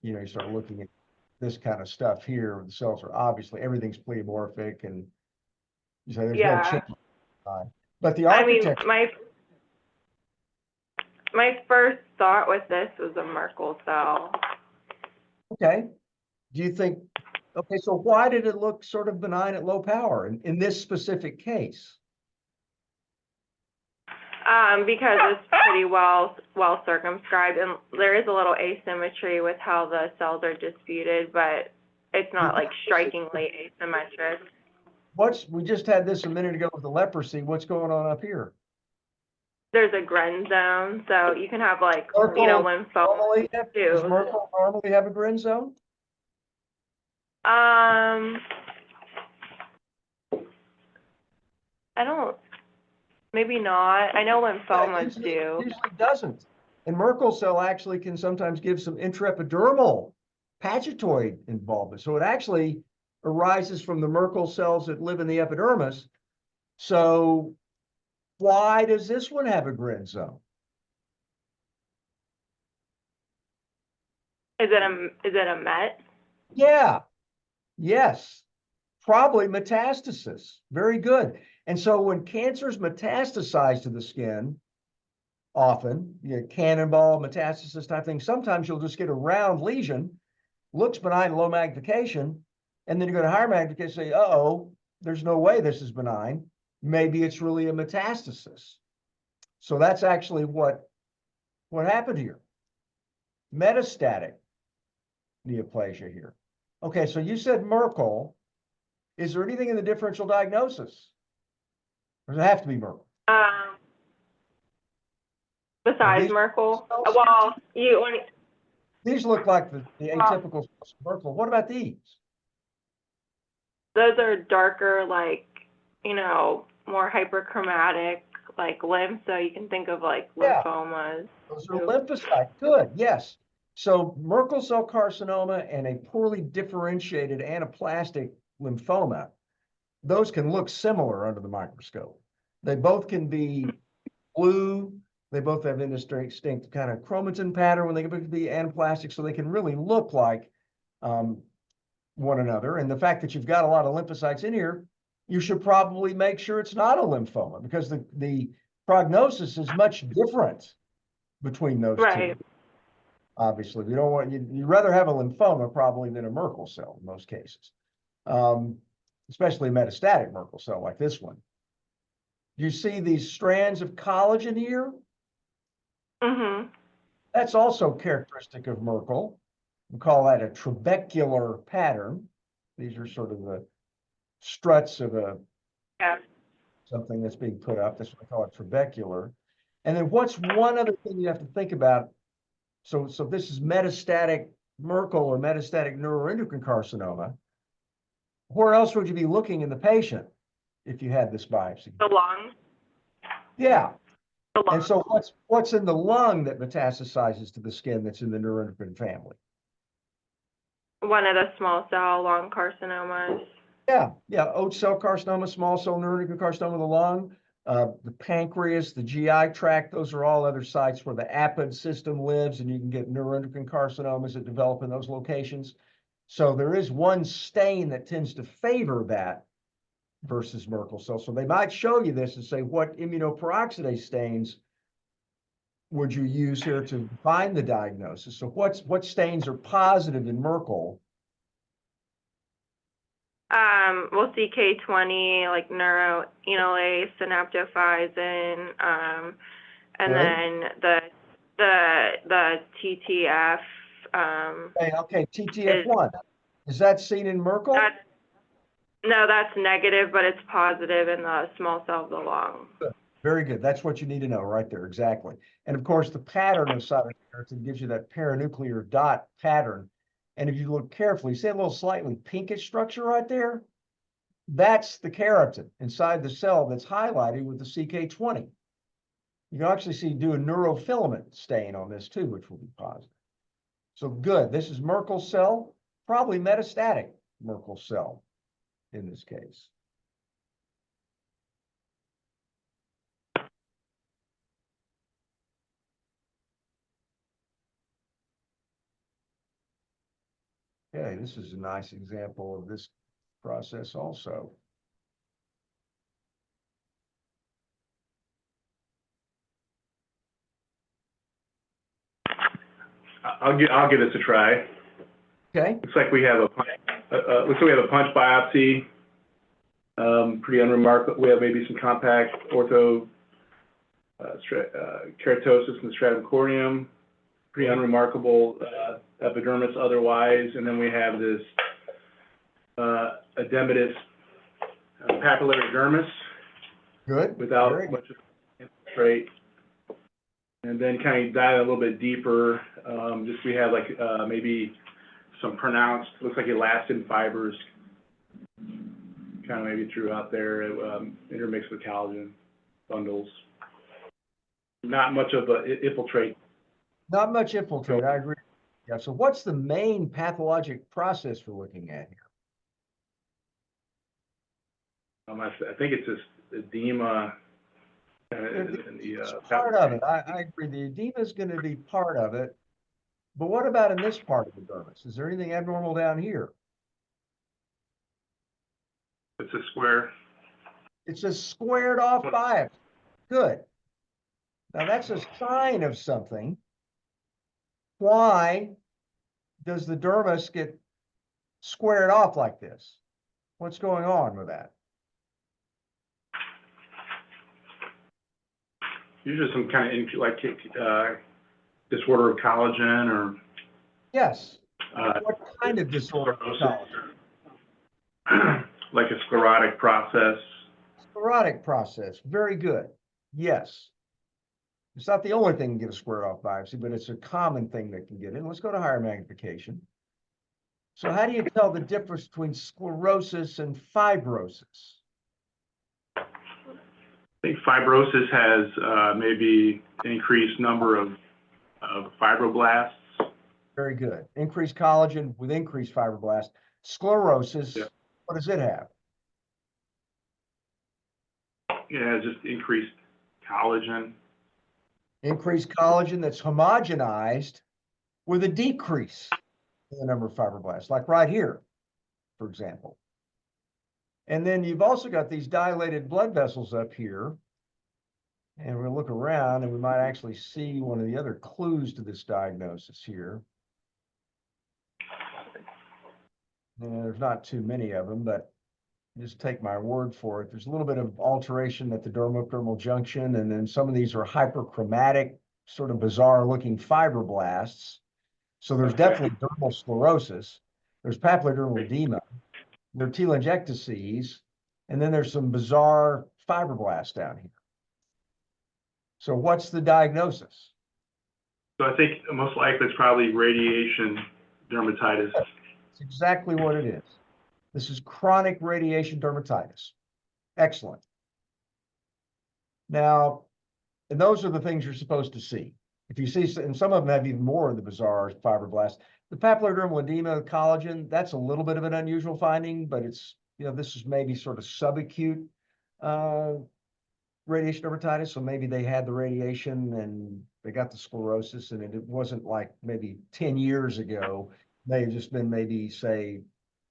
Speaker 1: you know, you start looking at this kind of stuff here, the cells are obviously, everything's pleomorphic, and you say there's no chance. But the architecture.
Speaker 4: I mean, my first thought with this was a Merkel cell.
Speaker 1: Okay. Do you think, okay, so why did it look sort of benign at low power in this specific case?
Speaker 4: Because it's pretty well circumscribed, and there is a little asymmetry with how the cells are disputed, but it's not like strikingly asymmetric.
Speaker 1: We just had this a minute ago with the leprosy. What's going on up here?
Speaker 4: There's a Gren zone, so you can have like, you know, lymphoma too.
Speaker 1: Does Merkel normally have a Gren zone?
Speaker 4: I don't. Maybe not. I know lymphomas do.
Speaker 1: Usually doesn't. And Merkel cell actually can sometimes give some intraepidermal pagetoid involvement. So it actually arises from the Merkel cells that live in the epidermis. So why does this one have a Gren zone?
Speaker 4: Is it a Met?
Speaker 1: Yeah. Yes. Probably metastasis. Very good. And so when cancers metastasize to the skin, often, you know, cannonball metastasis type thing, sometimes you'll just get a round lesion, looks benign, low magnification, and then you go to higher magnification and say, uh-oh, there's no way this is benign. Maybe it's really a metastasis. So that's actually what happened here. Metastatic neoplasia here. Okay, so you said Merkel. Is there anything in the differential diagnosis? Or does it have to be Merkel?
Speaker 4: Besides Merkel? Well,
Speaker 1: these look like the atypical Merkel. What about these?
Speaker 4: Those are darker, like, you know, more hyperchromatic, like lymph. So you can think of like lymphomas.
Speaker 1: Those are lymphocytes. Good. Yes. So Merkel cell carcinoma and a poorly differentiated anaplastic lymphoma, those can look similar under the microscope. They both can be blue. They both have distinct kind of chromatin pattern when they can be anaplastic, so they can really look like one another. And the fact that you've got a lot of lymphocytes in here, you should probably make sure it's not a lymphoma, because the prognosis is much different between those two. Obviously, you don't want, you'd rather have a lymphoma probably than a Merkel cell in most cases, especially a metastatic Merkel cell like this one. You see these strands of collagen here?
Speaker 4: Mm-hmm.
Speaker 1: That's also characteristic of Merkel. We call that a trabecular pattern. These are sort of the struts of a
Speaker 4: Yeah.
Speaker 1: something that's being put up. That's what I call it, trabecular. And then what's one other thing you have to think about? So this is metastatic Merkel or metastatic neuroendocrine carcinoma. Where else would you be looking in the patient if you had this biopsy?
Speaker 4: The lung.
Speaker 1: Yeah.
Speaker 4: The lung.
Speaker 1: And so what's in the lung that metastasizes to the skin that's in the neuroendocrine family?
Speaker 4: One of the small cell lung carcinomas.
Speaker 1: Yeah, oat cell carcinoma, small cell neuroendocrine carcinoma of the lung, the pancreas, the GI tract, those are all other sites where the apid system lives, and you can get neuroendocrine carcinomas that develop in those locations. So there is one stain that tends to favor that versus Merkel cell. So they might show you this and say, what immunoperoxidase stains would you use here to find the diagnosis? So what stains are positive in Merkel?
Speaker 4: Well, CK20, like neuroenolase, synaptophysin, and
Speaker 1: Good.
Speaker 4: then the TTF.
Speaker 1: Okay, TTF1. Is that seen in Merkel?
Speaker 4: No, that's negative, but it's positive in the small cell of the lung.
Speaker 1: Good. Very good. That's what you need to know right there, exactly. And of course, the pattern of cytokeratin gives you that paranuclear dot pattern. And if you look carefully, see a little slightly pinkish structure right there? That's the keratin inside the cell that's highlighted with the CK20. You can actually do a neurofilament stain on this too, which will be positive. So good. This is Merkel cell, probably metastatic Merkel cell in this case. Okay, this is a nice example of this process also.
Speaker 8: I'll give this a try.
Speaker 1: Okay.
Speaker 8: Looks like we have a punch biopsy. Pretty unremarkable. We have maybe some compact ortho keratosis in the stratum corneum. Pretty unremarkable epidermis otherwise, and then we have this edematous papillary dermis.
Speaker 1: Good.
Speaker 8: Without much of infiltrate. And then kind of dive a little bit deeper. Just we have like maybe some pronounced, looks like elastin fibers, kind of maybe throughout there, intermixed with collagen bundles. Not much of a infiltrate.
Speaker 1: Not much infiltrate, I agree. Yeah, so what's the main pathologic process we're looking at here?
Speaker 8: I think it's this edema.
Speaker 1: It's part of it. I agree. The edema is going to be part of it. But what about in this part of the dermis? Is there anything abnormal down here?
Speaker 8: It's a square.
Speaker 1: It's a squared off biopsy. Good. Now that's a sign of something. Why does the dermis get squared off like this? What's going on with that?
Speaker 8: Usually some kind of disorder of collagen or.
Speaker 1: Yes. What kind of disorder of
Speaker 8: collagen? Like a sclerotic process.
Speaker 1: Sclerotic process. Very good. Yes. It's not the only thing that can get a squared off biopsy, but it's a common thing that can get in. Let's go to higher magnification. So how do you tell the difference between sclerosis and fibrosis?
Speaker 8: I think fibrosis has maybe increased number of fibroblasts.
Speaker 1: Very good. Increased collagen with increased fibroblasts. Sclerosis, yeah. What does it have?
Speaker 8: Yeah, just increased collagen.
Speaker 1: Increased collagen that's homogenized with a decrease in the number of fibroblasts, like right here, for example. And then you've also got these dilated blood vessels up here. And we'll look around and we might actually see one of the other clues to this diagnosis here. And there's not too many of them, but just take my word for it. There's a little bit of alteration at the dermodermal junction, and then some of these are hyperchromatic, sort of bizarre looking fibroblasts. So there's definitely dermal sclerosis. There's papillodermal edema. they're telangiectases, and then there's some bizarre fibroblasts down here. So what's the diagnosis?
Speaker 8: So I think most likely it's probably radiation dermatitis.
Speaker 1: It's exactly what it is. This is chronic radiation dermatitis. Excellent. Now, and those are the things you're supposed to see. If you see, and some of them have even more of the bizarre fibroblasts. The papillodermal edema, collagen, that's a little bit of an unusual finding, but it's, this is maybe sort of subacute radiation dermatitis. So maybe they had the radiation and they got the sclerosis, and it wasn't like maybe 10 years ago. May have just been maybe, say,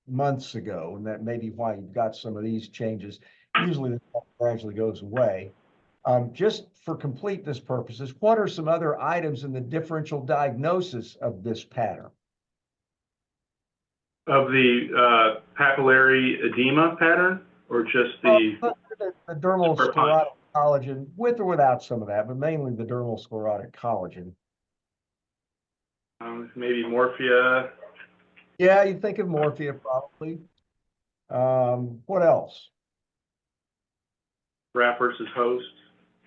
Speaker 1: months ago, and that may be why you've got some of these changes. Usually this gradually goes away. Just for completeness purposes, what are some other items in the differential diagnosis of this pattern?
Speaker 8: Of the papillary edema pattern, or just the
Speaker 1: dermal sclerotic collagen, with or without some of that, but mainly the dermal sclerotic collagen.
Speaker 8: Maybe morphia?
Speaker 1: Yeah, you think of morphia probably. What else?
Speaker 8: Graft versus host.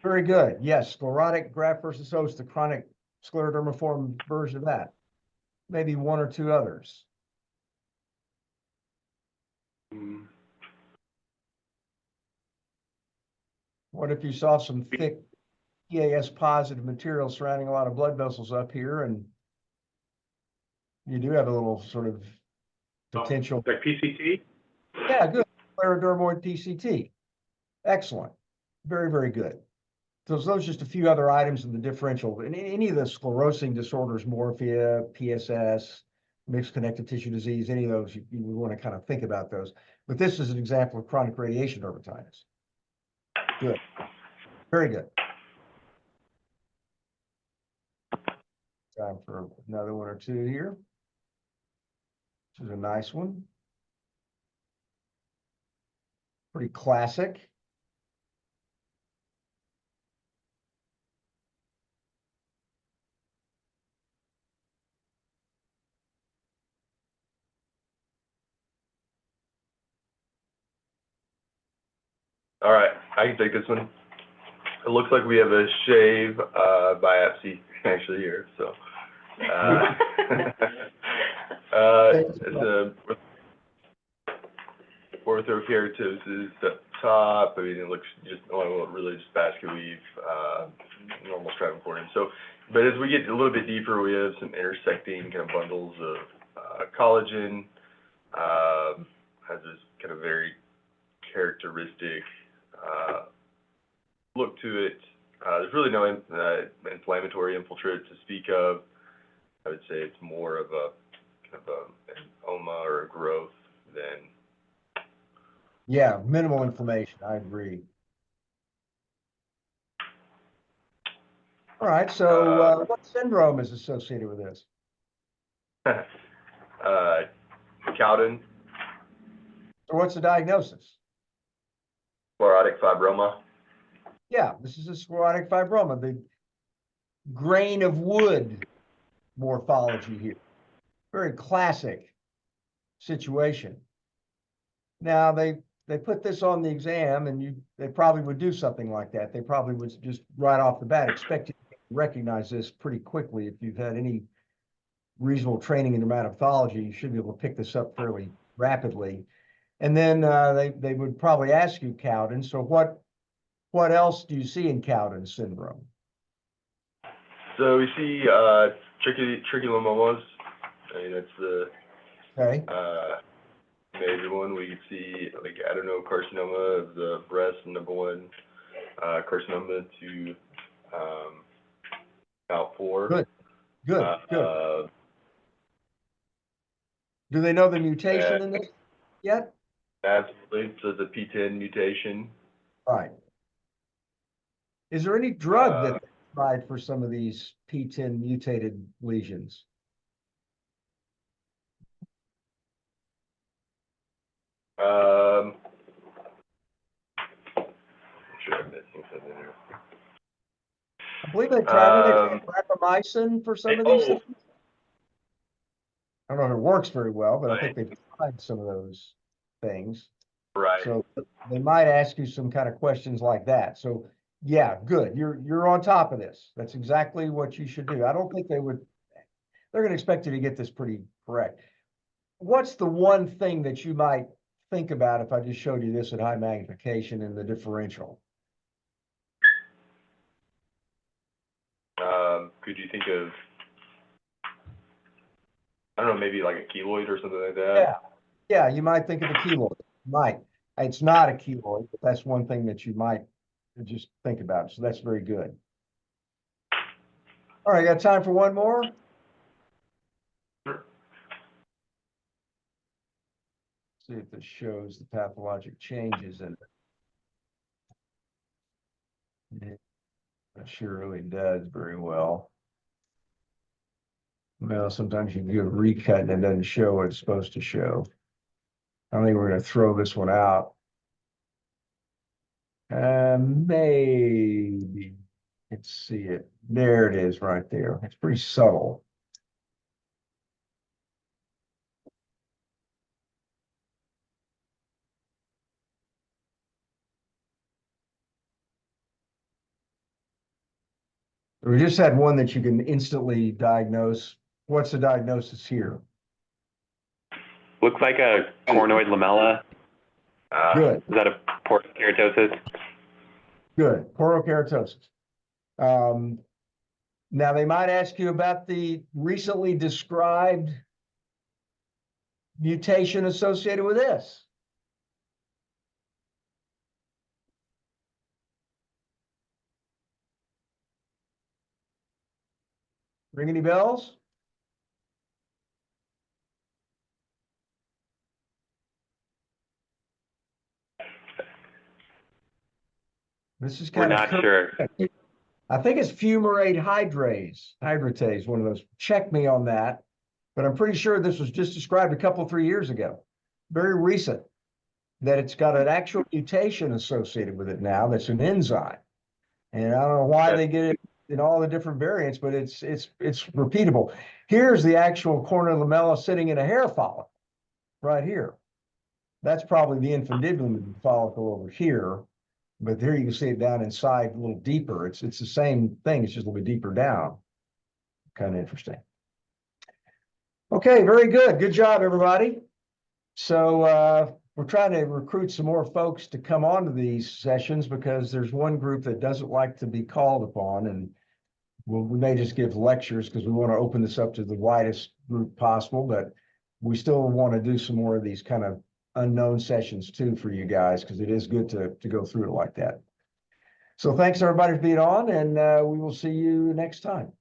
Speaker 1: Very good. Yes, sclerotic graft versus host, the chronic sclerodermiform version of that. Maybe one or two others. What if you saw some thick EAS positive material surrounding a lot of blood vessels up here, and you do have a little sort of potential.
Speaker 8: Like PCT?
Speaker 1: Yeah, good. Sclerodermoid PCT. Excellent. Very, very good. So those are just a few other items in the differential. In any of the sclerosing disorders, morphia, PSS, mixed connective tissue disease, any of those, you would want to kind of think about those. But this is an example of chronic radiation dermatitis. Good. Very good. Time for another one or two here. This is a nice one. Pretty classic.
Speaker 3: All right, I can take this one. It looks like we have a shave biopsy actually here, so. It's a Porokeratosis up top. I mean, it looks just, really just basket weave, normal stratum corneum. So, but as we get a little bit deeper, we have some intersecting kind of bundles of collagen, has this kind of very characteristic look to it. There's really no inflammatory infiltrate to speak of. I would say it's more of a kind of an oma or a growth than.
Speaker 1: Yeah, minimal inflammation. I agree. All right. So, what syndrome is associated with this?
Speaker 3: Cowden.
Speaker 1: So, what's the diagnosis?
Speaker 3: Sclerotic fibroma.
Speaker 1: Yeah, this is a sclerotic fibroma, the grain of wood morphology here. Very classic situation. Now, they put this on the exam, and they probably would do something like that. They probably would just right off the bat expect you to recognize this pretty quickly. If you've had any reasonable training in dermatopathology, you should be able to pick this up fairly rapidly. And then they would probably ask you Cowden. So what else do you see in Cowden syndrome?
Speaker 3: So we see trichinomonas. I mean, that's the major one. We could see like adenocarcinoma of the breast, number one, carcinoma to about 4.
Speaker 1: Good. Do they know the mutation in this yet?
Speaker 3: Absolutely. So it's a P10 mutation.
Speaker 1: Right. Is there any drug that they tried for some of these P10 mutated lesions?
Speaker 3: I'm sure I'm missing something here.
Speaker 1: I believe they tried rapamycin for some of these things. I don't know if it works very well, but I think they've tried some of those. things.
Speaker 3: Right.
Speaker 1: So they might ask you some kind of questions like that. So yeah, good. You're on top of this. That's exactly what you should do. I don't think they're going to expect you to get this pretty correct. What's the one thing that you might think about if I just showed you this at high magnification in the differential?
Speaker 3: Could you think of, I don't know, maybe like a keloid or something like that?
Speaker 1: Yeah, you might think of a keloid. You might. It's not a keloid, but that's one thing that you might just think about. So that's very good. All right, got time for one more?
Speaker 3: Sure.
Speaker 1: See if this shows the pathologic changes in it. It sure really does very well. Well, sometimes you can do a recut and it doesn't show what it's supposed to show. I think we're going to throw this one out. Maybe. Let's see it. There it is right there. It's pretty subtle. We just had one that you can instantly diagnose. What's the diagnosis here?
Speaker 7: Looks like a cornoid lamella.
Speaker 1: Good.
Speaker 7: Is that a porokeratosis?
Speaker 1: Good. Porokeratosis. Now they might ask you about the recently described mutation associated with this. Ring any bells? This is
Speaker 7: We're
Speaker 1: kind of
Speaker 7: not sure.
Speaker 1: I think it's fumarate hydratase, one of those. Check me on that. But I'm pretty sure this was just described a couple, 3 years ago. Very recent, that it's got an actual mutation associated with it now that's an enzyme. And I don't know why they get it in all the different variants, but it's repeatable. Here's the actual cornoid lamella sitting in a hair follicle right here. That's probably the infundibulum follicle over here. But there you can see it down inside a little deeper. It's the same thing. It's just a little bit deeper down. Kind of interesting. Okay, very good. Good job, everybody. So we're trying to recruit some more folks to come on to these sessions because there's one group that doesn't like to be called upon, and we may just give lectures because we want to open this up to the widest group possible, but we still want to do some more of these kind of unknown sessions too for you guys because it is good to go through it like that. So thanks everybody for being on, and we will see you next time.